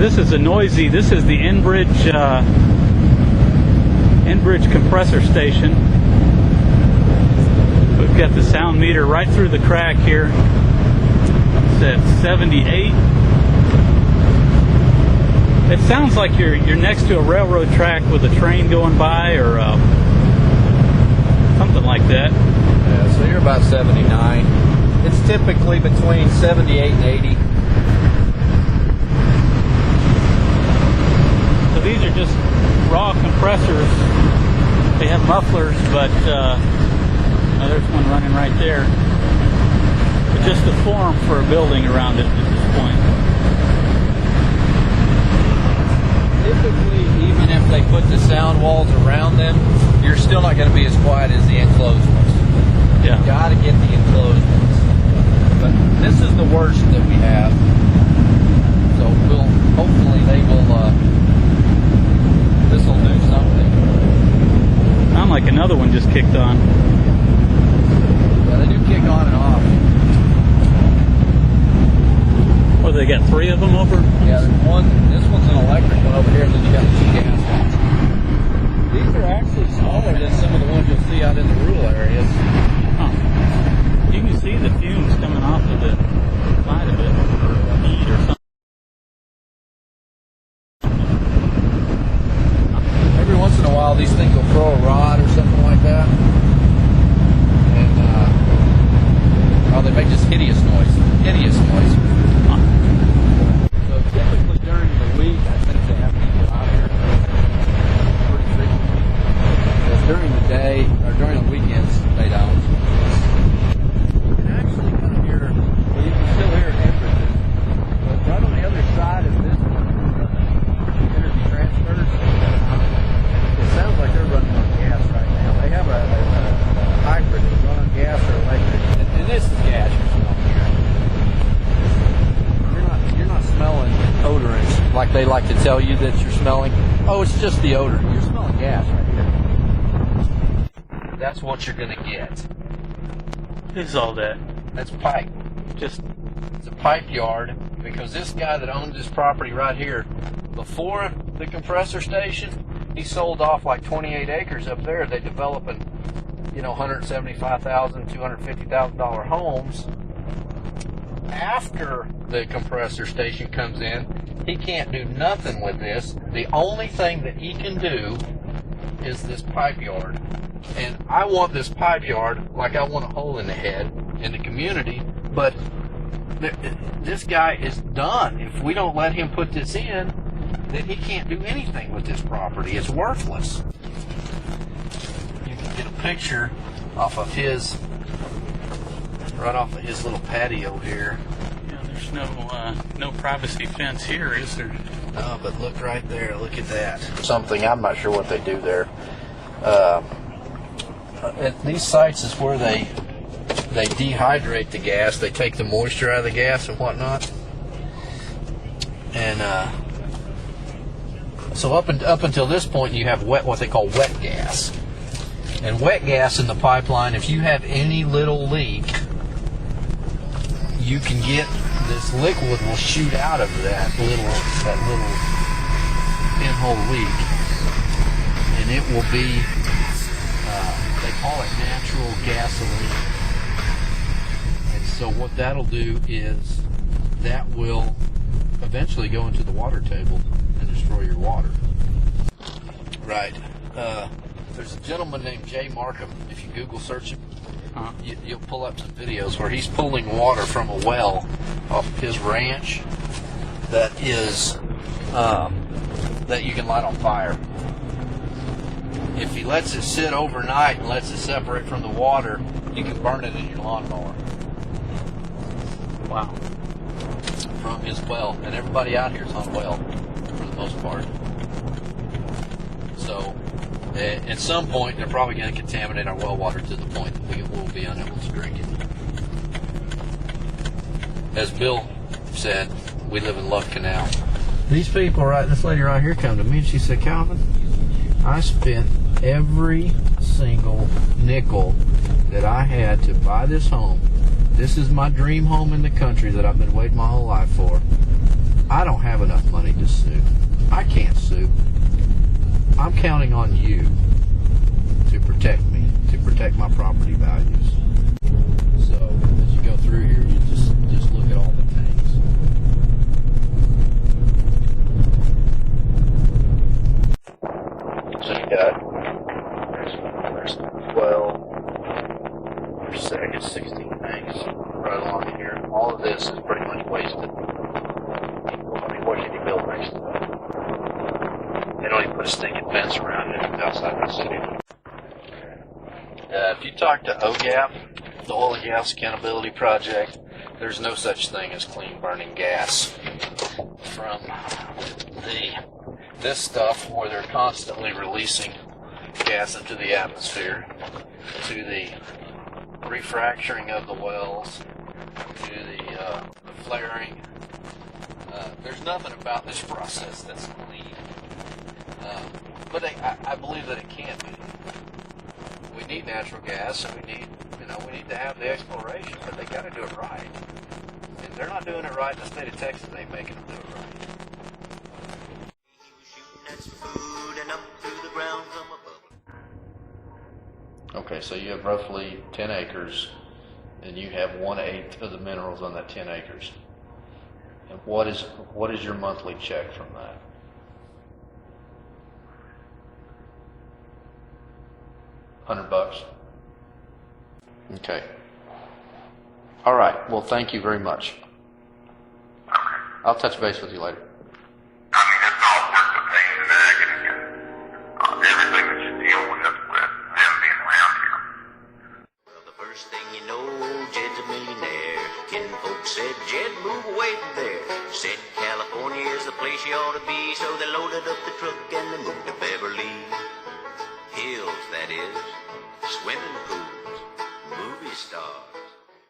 this is the Enbridge compressor station. We've got the sound meter right through the crack here. It's at 78. It sounds like you're next to a railroad track with a train going by, or something like that. Yeah, so you're about 79. It's typically between 78 and 80. So these are just raw compressors. They have mufflers, but there's one running right there. But just a form for a building around it at this point. Typically, even if they put the sound walls around them, you're still not going to be as quiet as the enclosed ones. Yeah. You got to get the enclosed ones. But this is the worst that we have. So hopefully this will do something. Sound like another one just kicked on. Yeah, they do kick on and off. Well, they got 3 of them over? Yeah, there's one. This one's an electric one over here, and then you got the 2 gas ones. These are actually smaller than some of the ones you'll see out in the rural areas. Huh. You can see the fumes coming off of the side of it, or heat or something. Every once in a while, these things will throw a rod or something like that, and they make this hideous noise. Huh. So typically during the week, I think they have people out here pretty frequently. Because during the day or during the weekends, they don't. You can actually come here. Well, you can still hear temperatures. But right on the other side of this energy transfers, it sounds like they're running on gas right now. They have a hybrid that run on gas or electric. And this is gas you're smelling here. You're not smelling odorants like they like to tell you that you're smelling. Oh, it's just the odor. You're smelling gas right here. That's what you're going to get. What is all that? That's pipe. It's a pipe yard, because this guy that owns this property right here, before the compressor station, he sold off like 28 acres up there. They developing, $175,000, $250,000 homes. After the compressor station comes in, he can't do nothing with this. The only thing that he can do is this pipe yard. And I want this pipe yard like I want a hole in the head in the community, but this guy is done. If we don't let him put this in, then he can't do anything with this property. It's worthless. You can get a picture off of his little patio here. Yeah, there's no privacy fence here, is there? No, but look right there. Look at that. Something, I'm not sure what they do there. At these sites is where they dehydrate the gas. They take the moisture out of the gas and whatnot. And so up until this point, you have what they call wet gas. And wet gas in the pipeline, if you have any little leak, you can get this liquid will shoot out of that little pinhole leak, and it will be they call it natural gasoline. And so what that'll do is that will eventually go into the water table and destroy your water. Right. There's a gentleman named Jay Markham. If you Google search him, you'll pull up some videos where he's pulling water from a well off his ranch that is that you can light on fire. If he lets it sit overnight and lets it separate from the water, you can burn it in your lawnmower. Wow. From his well. And everybody out here is on well for the most part. So at some point, they're probably going to contaminate our well water to the point that we will be unable to drink it. As Bill said, we live in Love Canal. These people, this lady right here come to me and she said, Calvin, I spent every single nickel that I had to buy this home. This is my dream home in the country that I've been waiting my whole life for. I don't have enough money to sue. I can't sue. I'm counting on you to protect me, to protect my property values. So as you go through here, you just look at all the tanks. So you got there's 12, there's I guess 16 tanks right along here. All of this is pretty much wasted. I mean, what can you build next to that? They don't even put a stinking fence around it outside the city. If you talk to OGAP, the Oil and Gas Accountability Project, there's no such thing as clean burning gas from this stuff where they're constantly releasing gas into the atmosphere, to the refracturing of the wells, to the flaring. There's nothing about this process that's clean, but I believe that it can be. We need natural gas, and we need to have the exploration, but they got to do it right. If they're not doing it right in the state of Texas, they ain't making them do it right. Okay, so you have roughly 10 acres, and you have 1/8 of the minerals on that 10 acres. And what is your monthly check from that? $100? Okay. All right. Well, thank you very much. I'll touch base with you later. I mean, it's all sorts of pain in the neck and everything that you deal with them being around here. Well, the first thing you know, Jed's a millionaire. Kinfolk said, Jed, move away from there. Said California is the place you ought to be, so they loaded up the truck and they moved to Beverly Hills, that is. Swimming pools, movie stars.